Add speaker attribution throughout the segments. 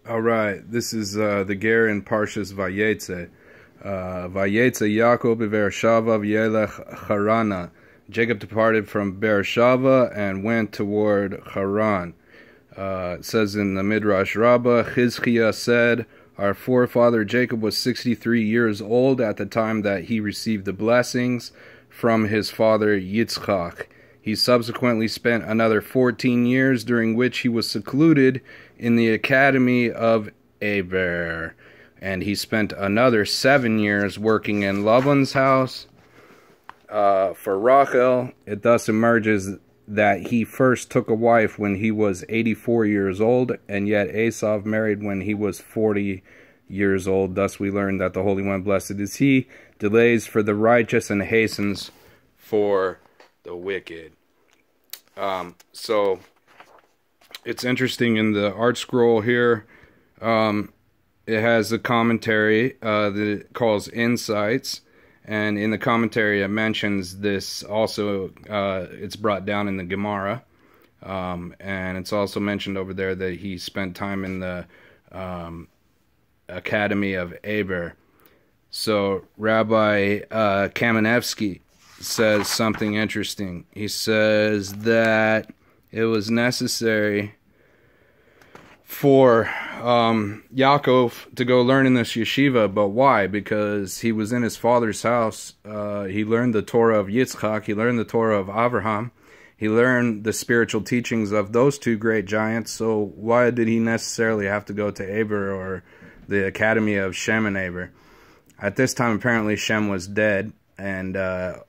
Speaker 1: All right, this is the Ger in Parshas Vayetze. Vayetze Yaakov Beershava v'yelech Harana. Jacob departed from Beershava and went toward Haran. It says in the Midrash Rabbah, Chizkiah said, our forefather Jacob was 63 years old at the time that he received the blessings from his father Yitzchak. He subsequently spent another 14 years, during which he was secluded in the academy of Aver. And he spent another 7 years working in Laban's house for Rachel. It thus emerges that he first took a wife when he was 84 years old, and yet Esav married when he was 40 years old. Thus we learn that the Holy One, blessed is he, delays for the righteous and hastens for the wicked. So it's interesting in the art scroll here. It has a commentary that it calls Insights, and in the commentary it mentions this also. It's brought down in the Gemara, and it's also mentioned over there that he spent time in the Academy of Aver. So Rabbi Kamenevsky says something interesting. He says that it was necessary for Yaakov to go learn in this yeshiva, but why? Because he was in his father's house. He learned the Torah of Yitzchak. He learned the Torah of Avraham. He learned the spiritual teachings of those two great giants. So why did he necessarily have to go to Aver or the Academy of Shem and Aver? At this time, apparently Shem was dead, and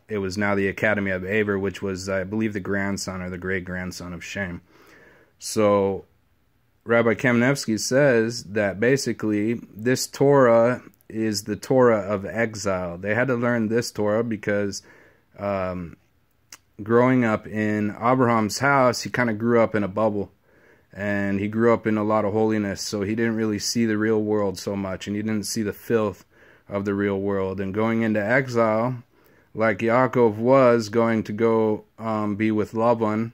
Speaker 1: it was now the Academy of Aver, which was, I believe, the grandson or the great-grandson of Shem. So Rabbi Kamenevsky says that basically this Torah is the Torah of exile. They had to learn this Torah because growing up in Abraham's house, he kind of grew up in a bubble. And he grew up in a lot of holiness, so he didn't really see the real world so much, and he didn't see the filth of the real world. And going into exile, like Yaakov was going to go be with Laban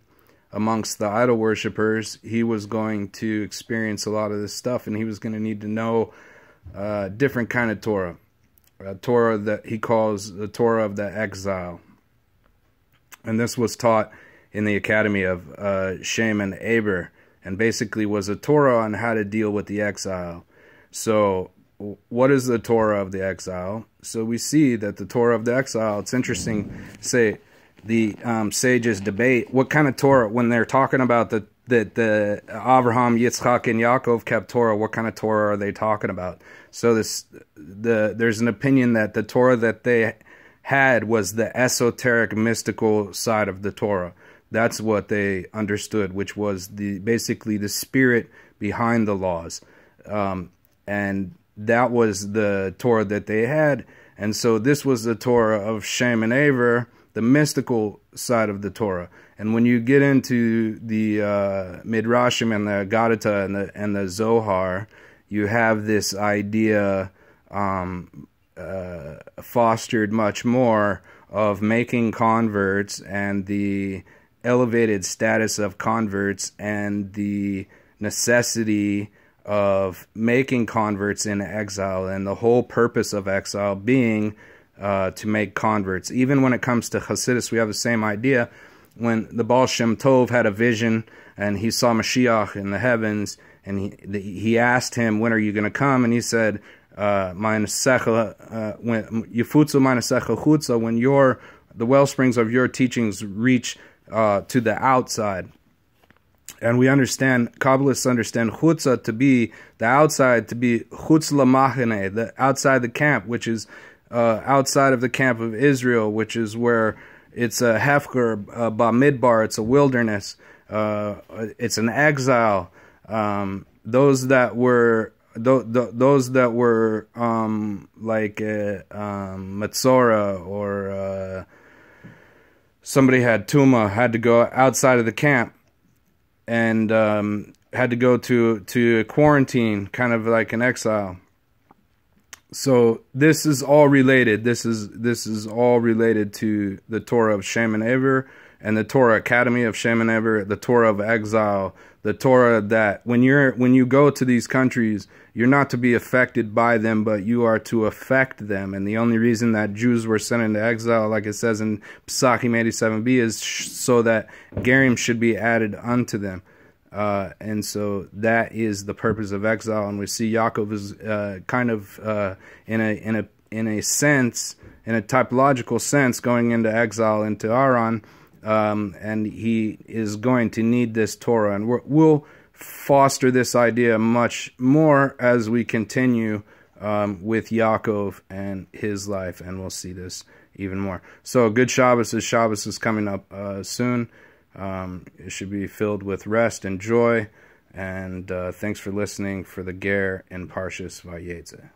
Speaker 1: amongst the idol worshippers, he was going to experience a lot of this stuff, and he was going to need to know a different kind of Torah, a Torah that he calls the Torah of the exile. And this was taught in the Academy of Shem and Aver, and basically was a Torah on how to deal with the exile. So what is the Torah of the exile? So we see that the Torah of the exile, it's interesting, say the sages debate what kind of Torah, when they're talking about the Avraham, Yitzchak, and Yaakov kept Torah, what kind of Torah are they talking about? So there's an opinion that the Torah that they had was the esoteric, mystical side of the Torah. That's what they understood, which was basically the spirit behind the laws. And that was the Torah that they had. And so this was the Torah of Shem and Aver, the mystical side of the Torah. And when you get into the Midrashim and the Gadata and the Zohar, you have this idea fostered much more of making converts and the elevated status of converts and the necessity of making converts in exile, and the whole purpose of exile being to make converts. Even when it comes to Hasidus, we have the same idea. When the Baal Shem Tov had a vision and he saw Mashiach in the heavens, and he asked him, when are you going to come? And he said, when the well springs of your teachings reach to the outside. And we understand, Kabbalists understand chutzah to be the outside, to be chutz lamachane, the outside the camp, which is outside of the camp of Israel, which is where it's a hefker, bamidbar, it's a wilderness, it's an exile. Those that were like Metzora or somebody had Tuma, had to go outside of the camp and had to go to a quarantine, kind of like an exile. So this is all related. This is all related to the Torah of Shem and Aver and the Torah Academy of Shem and Aver, the Torah of exile, the Torah that when you go to these countries, you're not to be affected by them, but you are to affect them. And the only reason that Jews were sent into exile, like it says in Psachim 87b, is so that Gerim should be added unto them. And so that is the purpose of exile. And we see Yaakov is kind of in a sense, in a typological sense, going into exile into Aran. And he is going to need this Torah, and we'll foster this idea much more as we continue with Yaakov and his life, and we'll see this even more. So good Shabbos is coming up soon. It should be filled with rest and joy, and thanks for listening for the Ger in Parshas Vayetze.